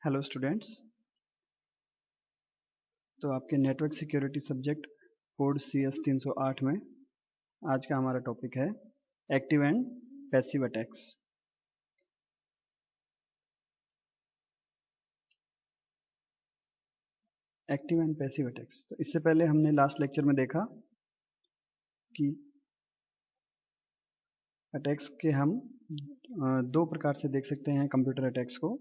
Hello students. तो आपके network security subject code CS 308 में आज का हमारा टॉपिक है active and passive attacks. Active and passive attacks, तो इससे पहले हमने लास्ट लेक्चर में देखा कि अटैक्स के हम दो प्रकार से देख सकते हैं कंप्यूटर अटैक्स को।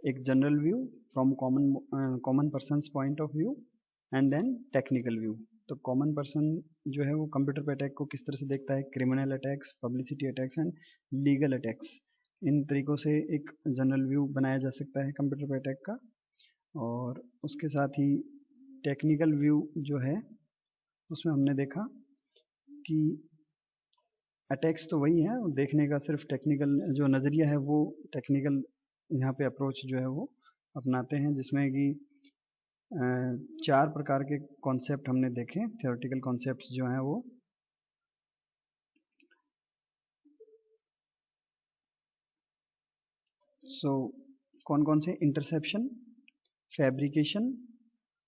एक general view from common persons point of view and then technical view. तो कॉमन पर्सन जो है वो कंप्यूटर पे अटैक को किस तरह से देखता है, criminal attacks, publicity attacks and legal attacks. इन तरीकों से एक जनरल व्यू बनाया जा सकता है कंप्यूटर पे अटैक का। और उसके साथ ही टेक्निकल व्यू जो है उसमें हमने देखा कि अटैक्स तो वही है, देखने का सिर्फ टेक्निकल जो नज़रिया है वो टेक्निकल यहाँ पे अप्रोच जो है वो अपनाते हैं, जिसमें कि चार प्रकार के कॉन्सेप्ट हमने देखे, थियोरेटिकल कॉन्सेप्ट्स जो हैं वो। कौन कौन से? Interception, fabrication,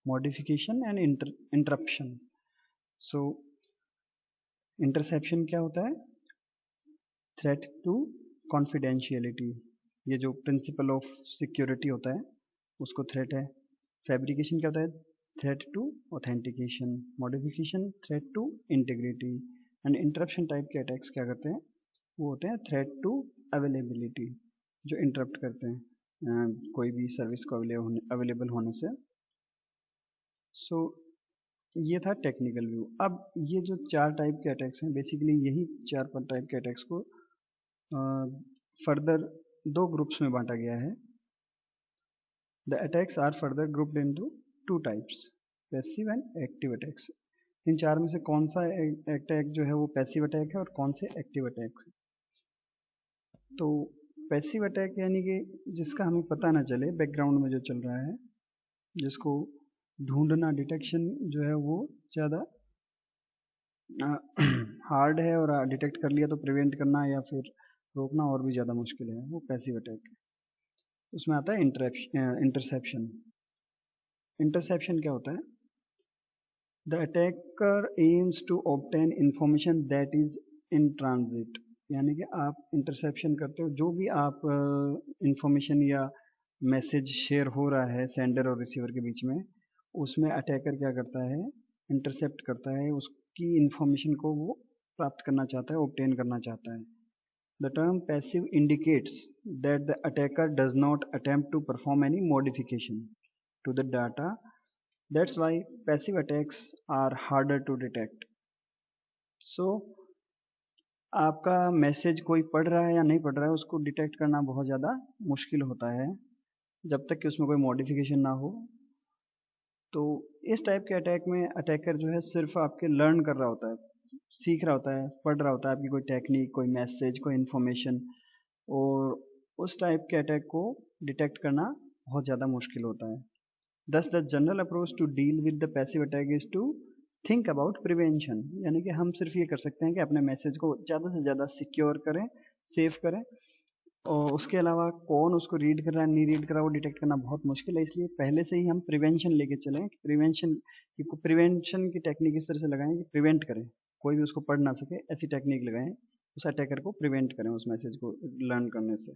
modification and interruption. Interception क्या होता है? थ्रेट टू कॉन्फिडेंशियलिटी, ये जो प्रिंसिपल ऑफ सिक्योरिटी होता है उसको थ्रेट है। फैब्रिकेशन क्या होता है? Threat to authentication. Modification threat to integrity. And interruption type के अटैक्स क्या करते हैं? वो होते हैं थ्रेट टू अवेलेबिलिटी, जो इंटरप्ट करते हैं कोई भी सर्विस को अवेलेबल होने से। ये था टेक्निकल व्यू। अब ये जो चार टाइप के अटैक्स हैं, बेसिकली यही चार टाइप के अटैक्स को फर्दर दो ग्रुप्स में बांटा गया है। The attacks are further grouped into two types, passive and active attacks. इन चार में से कौन सा अटैक जो है वो पैसिव अटैक है और कौन से एक्टिव अटैक है? तो पैसिव अटैक यानी कि जिसका हमें पता ना चले, बैकग्राउंड में जो चल रहा है, जिसको ढूंढना, डिटेक्शन जो है वो ज़्यादा हार्ड है, और डिटेक्ट कर लिया तो प्रिवेंट करना या फिर रोकना और भी ज़्यादा मुश्किल है, वो पैसिव अटैक है। उसमें आता है इंटरसेप्शन। इंटरसेप्शन क्या होता है? The attacker aims to obtain information that is in transit. यानी कि आप इंटरसेप्शन करते हो, जो भी आप इंफॉर्मेशन या मैसेज शेयर हो रहा है सेंडर और रिसीवर के बीच में, उसमें अटैकर क्या करता है? इंटरसेप्ट करता है, उसकी इंफॉर्मेशन को वो प्राप्त करना चाहता है, ऑब्टेन करना चाहता है। The term passive indicates that the attacker does not attempt to perform any modification to the data. That's why passive attacks are harder to detect. आपका मैसेज कोई पढ़ रहा है या नहीं पढ़ रहा है, उसको डिटेक्ट करना बहुत ज़्यादा मुश्किल होता है जब तक कि उसमें कोई मॉडिफिकेशन ना हो। तो इस टाइप के अटैक में अटैकर जो है सिर्फ आपके लर्न कर रहा होता है, सीख रहा होता है, पढ़ रहा होता है आपकी कोई टेक्निक, कोई मैसेज, कोई इन्फॉर्मेशन, और उस टाइप के अटैक को डिटेक्ट करना बहुत ज़्यादा मुश्किल होता है। Thus, the general approach to deal with the passive attack is to think about prevention। यानी कि हम सिर्फ ये कर सकते हैं कि अपने मैसेज को ज़्यादा से ज़्यादा सिक्योर करें, सेव करें, और उसके अलावा कौन उसको रीड कर रहा है, नहीं रीड कर रहा है, वो डिटेक्ट करना बहुत मुश्किल है। इसलिए पहले से ही हम प्रिवेंशन लेके चलें कि प्रिवेंशन की टेक्निक इस तरह से लगाएं कि प्रिवेंट करें, कोई भी उसको पढ़ ना सके, ऐसी टेक्निक लगाएं, उस अटैकर को प्रिवेंट करें उस मैसेज को लर्न करने से,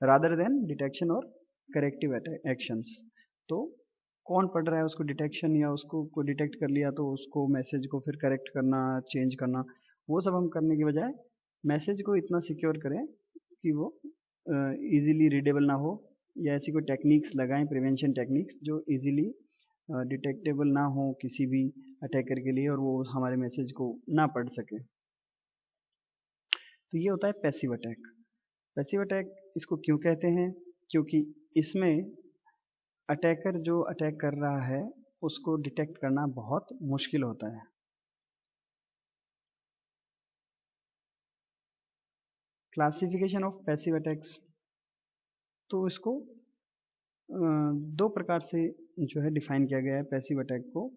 रादर देन डिटेक्शन और करेक्टिव एक्शंस। तो कौन पढ़ रहा है उसको डिटेक्शन, या उसको को डिटेक्ट कर लिया तो उसको मैसेज को फिर करेक्ट करना, चेंज करना, वो सब हम करने के बजाय मैसेज को इतना सिक्योर करें कि वो इजीली रीडेबल ना हो, या ऐसी कोई टेक्निक्स लगाएं, प्रिवेंशन टेक्निक्स जो इजीली डिटेक्टेबल ना हो किसी भी अटैकर के लिए, और वो हमारे मैसेज को ना पढ़ सके। तो ये होता है पैसिव अटैक। पैसिव अटैक इसको क्यों कहते हैं? क्योंकि इसमें अटैकर जो अटैक कर रहा है उसको डिटेक्ट करना बहुत मुश्किल होता है। क्लासिफिकेशन ऑफ पैसिव अटैक्स, तो इसको दो प्रकार से जो है डिफाइन किया गया है पैसिव अटैक को।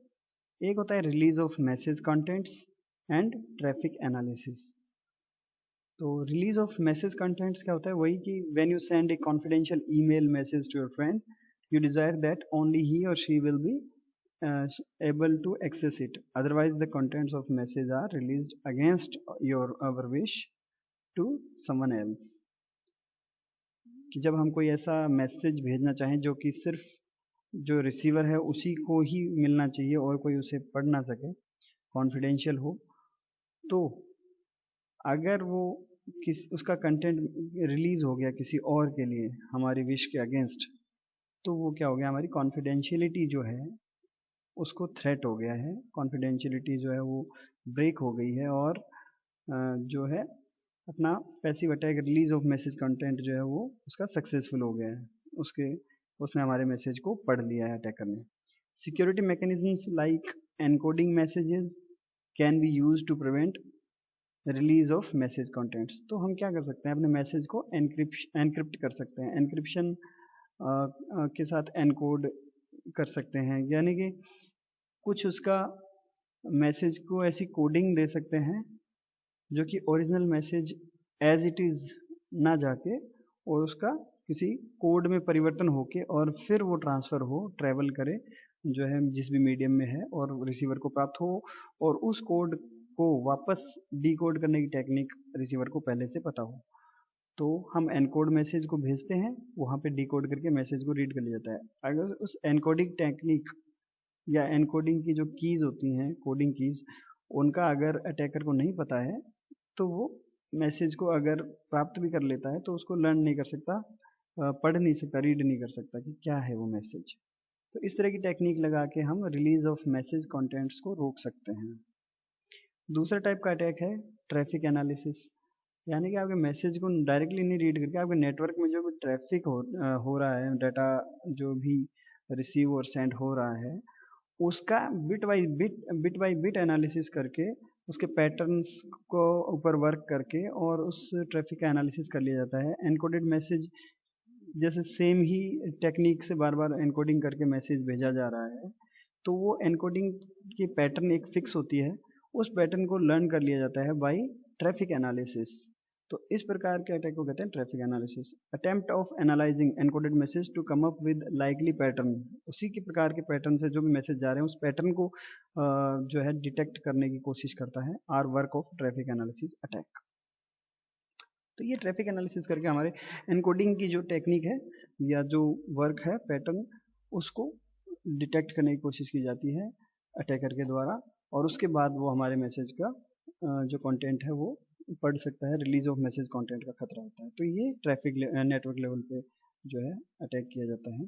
एक होता है release of message contents and traffic analysis. तो रिलीज ऑफ मैसेज कंटेंट्स क्या होता है? वही कि when you send a confidential email message to your friend You desire that only he or she will be able to access it. Otherwise, the contents of message are released against our wish to someone else. कि जब हम कोई ऐसा message भेजना चाहें जो कि सिर्फ जो रिसीवर है उसी को ही मिलना चाहिए और कोई उसे पढ़ ना सके, कॉन्फिडेंशियल हो, तो अगर वो उसका कंटेंट रिलीज हो गया किसी और के लिए हमारी विश के अगेंस्ट, तो वो क्या हो गया, हमारी कॉन्फिडेंशियलिटी जो है उसको थ्रेट हो गया है, कॉन्फिडेंशियलिटी जो है वो ब्रेक हो गई है और जो है अपना passive attack release of message content जो है वो उसका सक्सेसफुल हो गया है, उसने हमारे मैसेज को पढ़ लिया है अटैकर ने. Security mechanisms like encoding messages can be used to prevent release of message contents. तो हम क्या कर सकते हैं, अपने मैसेज को एनक्रिप्ट कर सकते हैं, एनक्रिप्शन के साथ एनकोड कर सकते हैं, यानी कि कुछ उसका मैसेज को ऐसी कोडिंग दे सकते हैं जो कि original message as it is ना जाके और उसका किसी कोड में परिवर्तन होके और फिर वो ट्रांसफ़र हो, ट्रैवल करे जो है जिस भी मीडियम में है और रिसीवर को प्राप्त हो, और उस कोड को वापस डिकोड करने की टेक्निक रिसीवर को पहले से पता हो. तो हम एनकोड मैसेज को भेजते हैं, वहाँ पे डिकोड करके मैसेज को रीड कर लिया जाता है. अगर उस एनकोडिंग टेक्निक या एनकोडिंग की जो कीज़ होती हैं, कोडिंग कीज़, उनका अगर अटैकर को नहीं पता है तो वो मैसेज को अगर प्राप्त भी कर लेता है तो उसको लर्न नहीं कर सकता, पढ़ नहीं सकता, रीड नहीं कर सकता कि क्या है वो मैसेज. तो इस तरह की टेक्निक लगा के हम रिलीज ऑफ मैसेज कंटेंट्स को रोक सकते हैं. दूसरा टाइप का अटैक है ट्रैफिक एनालिसिस, यानी कि आपके मैसेज को डायरेक्टली नहीं रीड करके आपके नेटवर्क में जो भी ट्रैफिक हो रहा है, डाटा जो भी रिसीव और सेंड हो रहा है, उसका बिट बाई बिट एनालिसिस करके उसके पैटर्न्स को ऊपर वर्क करके और उस ट्रैफिक का एनालिसिस कर लिया जाता है. एनकोडेड मैसेज जैसे सेम ही टेक्निक से बार बार एनकोडिंग करके मैसेज भेजा जा रहा है, तो वो एनकोडिंग की पैटर्न एक फिक्स होती है, उस पैटर्न को लर्न कर लिया जाता है बाय ट्रैफिक एनालिसिस. तो इस प्रकार के अटैक को कहते हैं traffic analysis. Attempt of analysing encoded message to come up with likely pattern, उसी के प्रकार के पैटर्न से जो भी मैसेज जा रहे हैं उस पैटर्न को जो है डिटेक्ट करने की कोशिश करता है, are work of traffic analysis attack. तो ये ट्रैफिक एनालिसिस करके हमारे एनकोडिंग की जो टेक्निक है या जो वर्क है पैटर्न, उसको डिटेक्ट करने की कोशिश की जाती है अटैकर के द्वारा, और उसके बाद वो हमारे मैसेज का जो कंटेंट है वो पढ़ सकता है, रिलीज ऑफ मैसेज कंटेंट का खतरा होता है. तो ये ट्रैफिक नेटवर्क लेवल पे जो है अटैक किया जाता है.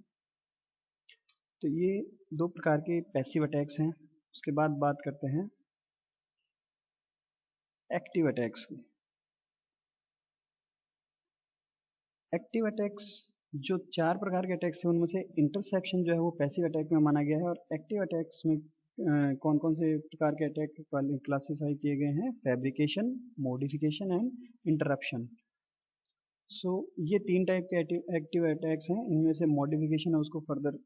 तो ये दो प्रकार के पैसिव अटैक्स हैं. उसके बाद बात करते हैं एक्टिव अटैक्स की. एक्टिव अटैक्स जो 4 प्रकार के अटैक्स थे उनमें से इंटरसेप्शन जो है वो पैसिव अटैक में माना गया है, और एक्टिव अटैक्स में कौन कौन से प्रकार के अटैक क्लासिफाई किए गए हैं, फैब्रिकेशन, मॉडिफिकेशन एंड इंटरप्शन. सो ये 3 टाइप के एक्टिव अटैक्स हैं. इनमें से मॉडिफिकेशन है उसको फर्दर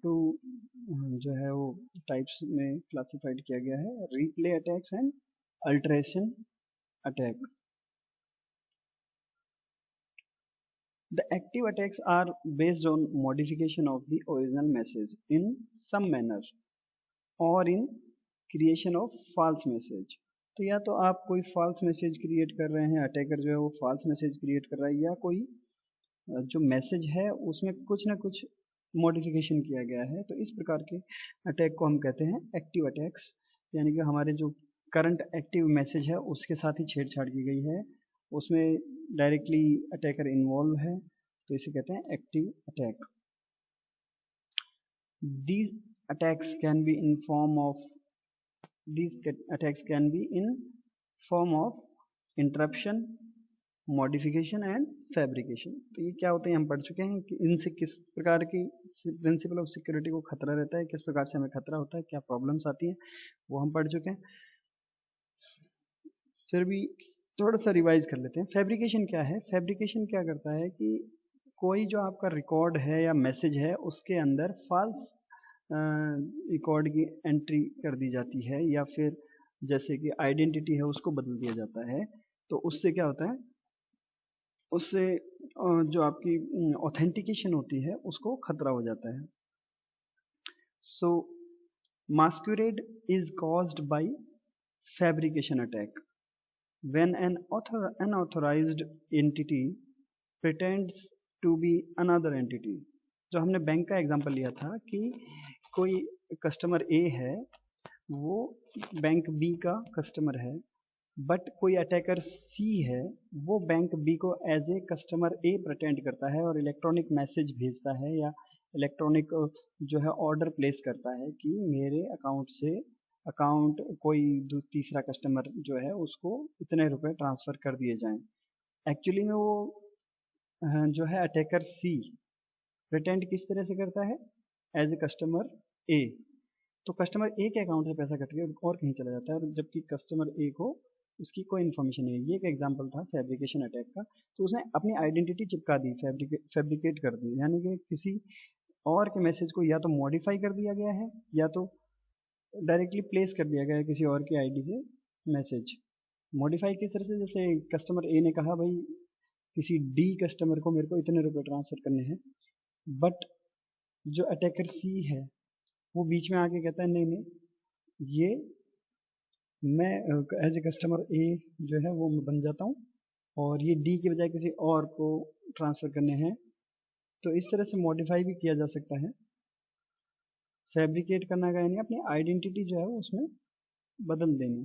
2 जो है वो टाइप्स में क्लासिफाइड किया गया है, replay attacks and alteration attack. The active attacks are based on modification of the original message in some manner or in creation of false message. तो या तो आप कोई false message क्रिएट कर रहे हैं, अटैकर जो है वो false message क्रिएट कर रहा है, या कोई जो मैसेज है उसमें कुछ ना कुछ मॉडिफिकेशन किया गया है. तो इस प्रकार के अटैक को हम कहते हैं एक्टिव अटैक्स, यानी कि हमारे जो करंट एक्टिव मैसेज है उसके साथ ही छेड़छाड़ की गई है, उसमें डायरेक्टली अटैकर इन्वॉल्व है, तो इसे कहते हैं active attack. These attacks can be in form of interruption, modification and fabrication. तो ये क्या होते हैं हम पढ़ चुके हैं कि इनसे किस प्रकार की प्रिंसिपल ऑफ सिक्योरिटी को खतरा रहता है, किस प्रकार से हमें खतरा होता है, क्या प्रॉब्लम्स आती हैं, वो हम पढ़ चुके हैं. फिर भी थोड़ा सा रिवाइज कर लेते हैं. फैब्रिकेशन क्या है? फैब्रिकेशन क्या करता है कि कोई जो आपका रिकॉर्ड है या मैसेज है उसके अंदर फॉल्स रिकॉर्ड की एंट्री कर दी जाती है, या फिर जैसे कि आइडेंटिटी है उसको बदल दिया जाता है. तो उससे क्या होता है, उससे जो आपकी ऑथेंटिकेशन होती है उसको खतरा हो जाता है. सो masquerade is caused by fabrication attack when an unauthorized entity pretends to be another entity. जो हमने बैंक का एग्जांपल लिया था कि कोई कस्टमर ए है, वो बैंक बी का कस्टमर है, बट कोई अटैकर सी है, वो बैंक बी को as a customer A pretend करता है और इलेक्ट्रॉनिक मैसेज भेजता है या इलेक्ट्रॉनिक जो है ऑर्डर प्लेस करता है कि मेरे अकाउंट से अकाउंट कोई तीसरा कस्टमर जो है उसको इतने रुपए ट्रांसफ़र कर दिए जाएं. एक्चुअली में वो जो है अटैकर सी प्रिटेंड किस तरह से करता है, एज ए कस्टमर ए. तो कस्टमर ए के अकाउंट से पैसा कट के और कहीं चला जाता है, और जबकि कस्टमर ए को उसकी कोई इन्फॉर्मेशन नहीं है. ये एक एग्जांपल था फैब्रिकेशन अटैक का. तो उसने अपनी आइडेंटिटी चिपका दी, फैब्रिकेट कर दी, यानी कि किसी और के मैसेज को या तो मॉडिफाई कर दिया गया है या तो डायरेक्टली प्लेस कर दिया गया है किसी और की आईडी से मैसेज. मॉडिफाई किस तरह से, जैसे कस्टमर ए ने कहा भाई किसी डी कस्टमर को मेरे को इतने रुपए ट्रांसफ़र करने हैं, बट जो अटैकर सी है वो बीच में आके कहता है नहीं नहीं, ये मैं एज ए कस्टमर ए जो है वो मैं बन जाता हूँ और ये डी की बजाय किसी और को ट्रांसफ़र करने हैं. तो इस तरह से मॉडिफाई भी किया जा सकता है. फैब्रिकेट करना का यानी अपनी आइडेंटिटी जो है वो उसमें बदल देनी,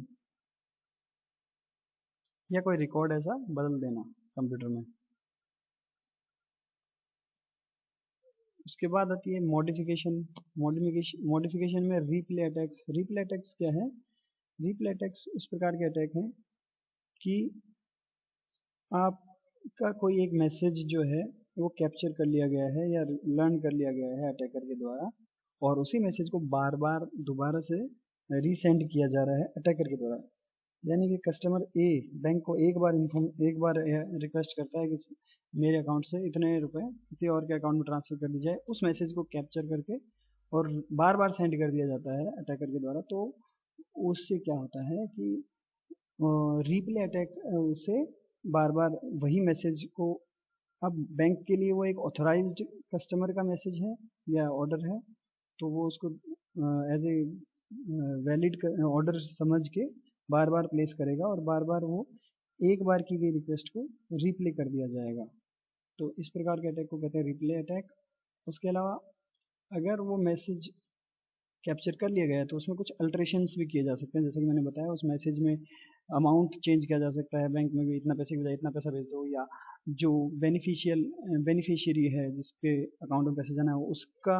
या कोई रिकॉर्ड ऐसा बदल देना कंप्यूटर में. उसके बाद आती है मॉडिफिकेशन. मॉडिफिकेशन में रीप्ले अटैक्स. रीप्ले अटैक्स क्या है? रीप्ले अटैक्स उस प्रकार के अटैक हैं कि आपका कोई एक मैसेज जो है वो कैप्चर कर लिया गया है या लर्न कर लिया गया है अटैकर के द्वारा, और उसी मैसेज को बार बार दोबारा से रीसेंड किया जा रहा है अटैकर के द्वारा. यानी कि कस्टमर ए बैंक को एक बार रिक्वेस्ट करता है कि मेरे अकाउंट से इतने रुपए किसी और के अकाउंट में ट्रांसफ़र कर दी जाए. उस मैसेज को कैप्चर करके और बार बार सेंड कर दिया जाता है अटैकर के द्वारा. तो उससे क्या होता है कि रीप्ले अटैक से बार बार वही मैसेज को, अब बैंक के लिए वो एक ऑथराइज्ड कस्टमर का मैसेज है या ऑर्डर है, तो वो उसको एज ए वैलिड ऑर्डर समझ के बार बार प्लेस करेगा और बार बार वो एक बार की गई रिक्वेस्ट को रिप्ले कर दिया जाएगा. तो इस प्रकार के अटैक को कहते हैं रिप्ले अटैक. उसके अलावा अगर वो मैसेज कैप्चर कर लिया गया है तो उसमें कुछ अल्ट्रेशंस भी किए जा सकते हैं. जैसे कि मैंने बताया, उस मैसेज में अमाउंट चेंज किया जा सकता है, बैंक में भी इतना पैसे की बजाय इतना पैसा भेज दो, या जो बेनिफिशियरी है जिसके अकाउंट में पैसे जाना है उसका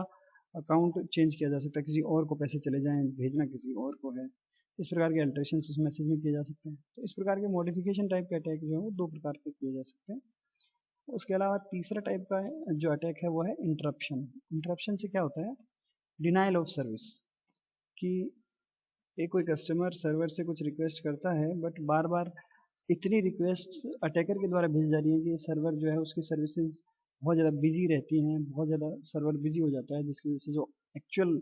अकाउंट चेंज किया जा सकता है, किसी और को पैसे चले जाएं, भेजना किसी और को है. इस प्रकार के अल्ट्रेशन उस मैसेज में किए जा सकते हैं. तो इस प्रकार के मॉडिफिकेशन टाइप के अटैक जो है वो दो प्रकार के किए जा सकते हैं. उसके अलावा तीसरा टाइप का जो अटैक है वो है इंटरप्शन. इंटरप्शन से क्या होता है? Denial of service. कि एक कोई कस्टमर सर्वर से कुछ रिक्वेस्ट करता है, बट बार बार इतनी रिक्वेस्ट अटैकर के द्वारा भेजी जा रही है कि सर्वर जो है उसकी सर्विसेज बहुत ज़्यादा बिजी रहती हैं, बहुत ज़्यादा सर्वर बिजी हो जाता है, जिसकी वजह से जो एक्चुअल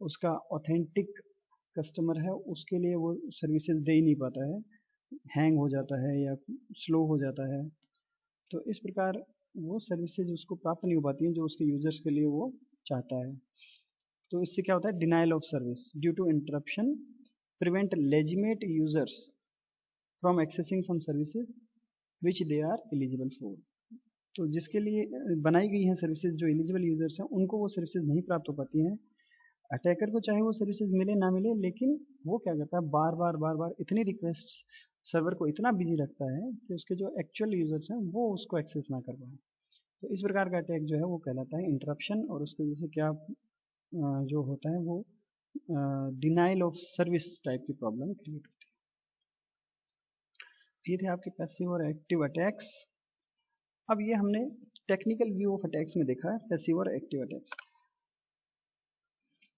उसका ऑथेंटिक कस्टमर है उसके लिए वो सर्विसेज दे ही नहीं पाता है, हैंग हो जाता है या स्लो हो जाता है. तो इस प्रकार वो सर्विसेज उसको प्राप्त नहीं हो पाती हैं जो उसके यूजर्स के लिए वो चाहता है. तो इससे क्या होता है? Denial of service due to interruption prevent legitimate users from accessing some services which they are eligible for. तो जिसके लिए बनाई गई हैं सर्विसेज, जो एलिजिबल यूजर्स हैं उनको वो सर्विसेज नहीं प्राप्त हो पाती हैं. अटैकर को चाहे वो सर्विसेज मिले ना मिले, लेकिन वो क्या करता है, बार बार इतनी रिक्वेस्ट सर्वर को इतना बिजी रखता है कि उसके जो एक्चुअल यूजर्स हैं वो उसको एक्सेस ना कर पाए. तो इस प्रकार का अटैक जो है वो कहलाता है इंटरप्शन, और उसकी वजह से क्या जो होता है वो डिनाइल ऑफ सर्विस टाइप की प्रॉब्लम क्रिएट होती है. ये थे आपके पैसिव और एक्टिव अटैक्स. अब ये हमने टेक्निकल व्यू ऑफ अटैक्स में देखा है, पैसिव और एक्टिव अटैक्स.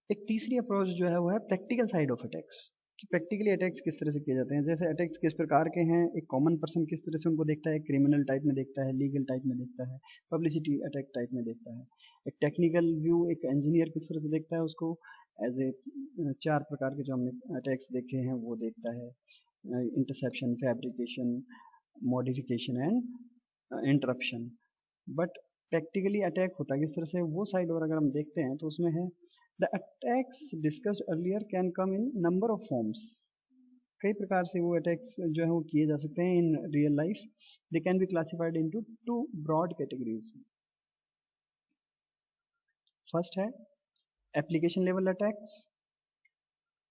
एक तीसरी अप्रोच जो है वो है प्रैक्टिकल साइड ऑफ अटैक्स, कि प्रैक्टिकली अटैक्स किस तरह से किए जाते हैं. जैसे अटैक्स किस प्रकार के हैं, एक कॉमन पर्सन किस तरह से उनको देखता है, क्रिमिनल टाइप में देखता है, लीगल टाइप में देखता है, पब्लिसिटी अटैक टाइप में देखता है. एक टेक्निकल व्यू, एक इंजीनियर किस तरह से देखता है उसको, एज ए 4 प्रकार के जो हमने अटैक्स देखे हैं वो देखता है: interception, fabrication, modification and interruption. But practically attack होता है किस तरह से, वो साइड और अगर हम देखते हैं तो उसमें है the attacks discussed earlier can come in number of forms. कई प्रकार से वो अटैक्स जो है वो किए जा सकते हैं in real life. They can be classified into two broad categories. First है application level attacks.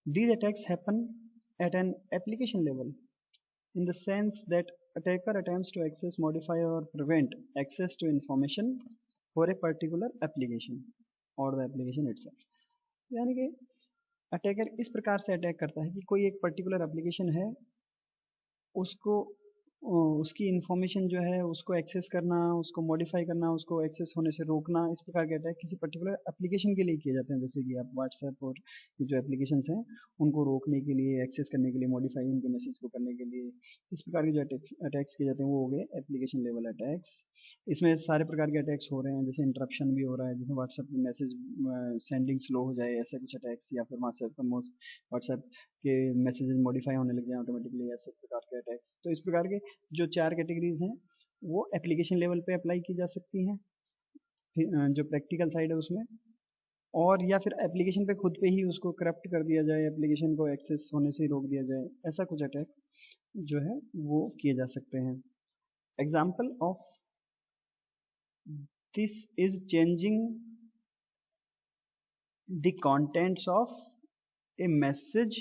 These attacks happen at an application level in the sense that attacker attempts to access, modify or prevent access to information for a particular application or the application itself। यानी कि attacker इस प्रकार से attack करता है कि कोई एक पर्टिकुलर एप्लीकेशन है, उसको उसकी इंफॉर्मेशन जो है उसको एक्सेस करना, उसको मॉडिफाई करना, उसको एक्सेस होने से रोकना, इस प्रकार के अटैक किसी पर्टिकुलर एप्लीकेशन के लिए किए जाते हैं। जैसे कि आप व्हाट्सएप और ये जो एप्लीकेशंस हैं उनको रोकने के लिए, एक्सेस करने के लिए, मॉडिफाई उनके मैसेज को करने के लिए, इस प्रकार के जो अटैक्स किए जाते हैं वो हो गए एप्लीकेशन लेवल अटैक्स। इसमें सारे प्रकार के अटैक्स हो रहे हैं, जैसे इंटरप्शन भी हो रहा है, जैसे व्हाट्सएप में मैसेज सेंडिंग स्लो हो जाए, ऐसे कुछ अटैक्स, या फिर व्हाट्सएप के मैसेजेस मॉडिफाई होने लग जाए ऑटोमेटिकली, ऐसे प्रकार के अटैक्स। तो इस प्रकार के जो 4 कैटेगरीज हैं वो एप्लीकेशन लेवल पे अप्लाई की जा सकती हैं, जो प्रैक्टिकल साइड है उसमें, और या फिर एप्लीकेशन पे खुद पे ही उसको करप्ट कर दिया जाए, एप्लीकेशन को एक्सेस होने से रोक दिया जाए, ऐसा कुछ अटैक जो है वो किए जा सकते हैं। Example of this is changing the contents of a message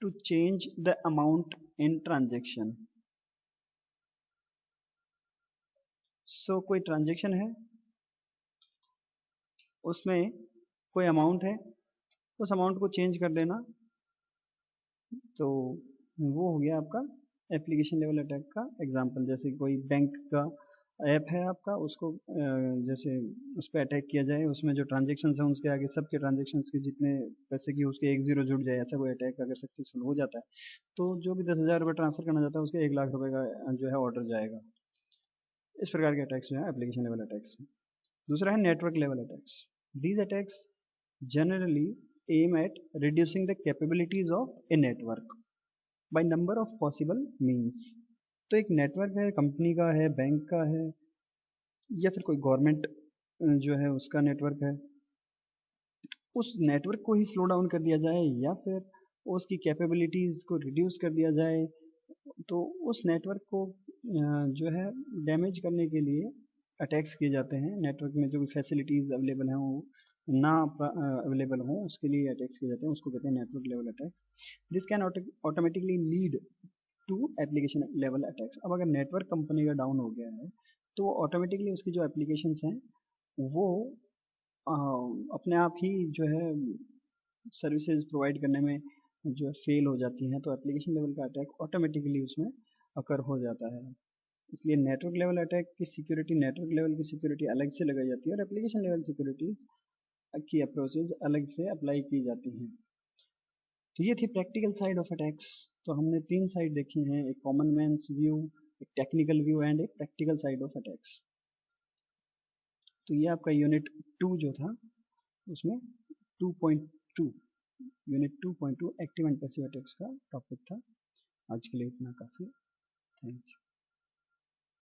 to change the amount in transaction. So कोई ट्रांजेक्शन है, उसमें कोई अमाउंट है, उस अमाउंट को चेंज कर देना, तो वो हो गया आपका एप्लीकेशन लेवल अटैक का एग्जांपल। जैसे कोई बैंक का ऐप है आपका, उसको जैसे उस पर अटैक किया जाए, उसमें जो ट्रांजेक्शन्स हैं उसके आगे सबके ट्रांजेक्शन्स के जितने पैसे की उसके 1 0 जुड़ जाए, ऐसा कोई अटैक अगर सक्सेसफुल हो जाता है तो जो भी 10,000 रुपये ट्रांसफर करना चाहता है उसके 1 लाख रुपये का जो है ऑर्डर जाएगा। इस प्रकार के अटैक्स जो है एप्लीकेशन लेवल अटैक्स। दूसरा है network level attacks. These attacks generally aim at reducing the capabilities of a network by number of possible means। तो एक नेटवर्क है, कंपनी का है, बैंक का है, या फिर कोई गवर्नमेंट जो है उसका नेटवर्क है, उस नेटवर्क को ही स्लो डाउन कर दिया जाए या फिर उसकी कैपेबिलिटीज़ को रिड्यूस कर दिया जाए, तो उस नेटवर्क को जो है डैमेज करने के लिए अटैक्स किए जाते हैं। नेटवर्क में जो भी फैसिलिटीज़ अवेलेबल हैं वो ना अवेलेबल हों उसके लिए अटैक्स किए जाते हैं, उसको कहते हैं network level attacks. This can automatically lead to application level attacks. अब अगर नेटवर्क कंपनी का डाउन हो गया है तो ऑटोमेटिकली उसकी जो एप्लीकेशंस हैं वो अपने आप ही जो है सर्विसेज प्रोवाइड करने में जो फेल हो जाती हैं, तो एप्लीकेशन लेवल का अटैक ऑटोमेटिकली उसमें अकर हो जाता है। इसलिए नेटवर्क लेवल अटैक की सिक्योरिटी, नेटवर्क लेवल की सिक्योरिटी अलग से लगाई जाती है और एप्लीकेशन लेवल सिक्योरिटी की अप्रोचेज अलग से अप्लाई की जाती हैं। तो ये थी प्रैक्टिकल साइड ऑफ अटैक्स। तो हमने 3 साइड देखी हैं, एक कॉमन मैन्स व्यू, एक टेक्निकल व्यू एंड एक प्रैक्टिकल साइड ऑफ अटैक्स। तो ये आपका यूनिट 2 जो था उसमें 2.2 unit 2.2 active and passive attacks का टॉपिक था। आज के लिए इतना काफ़ी। Thank you.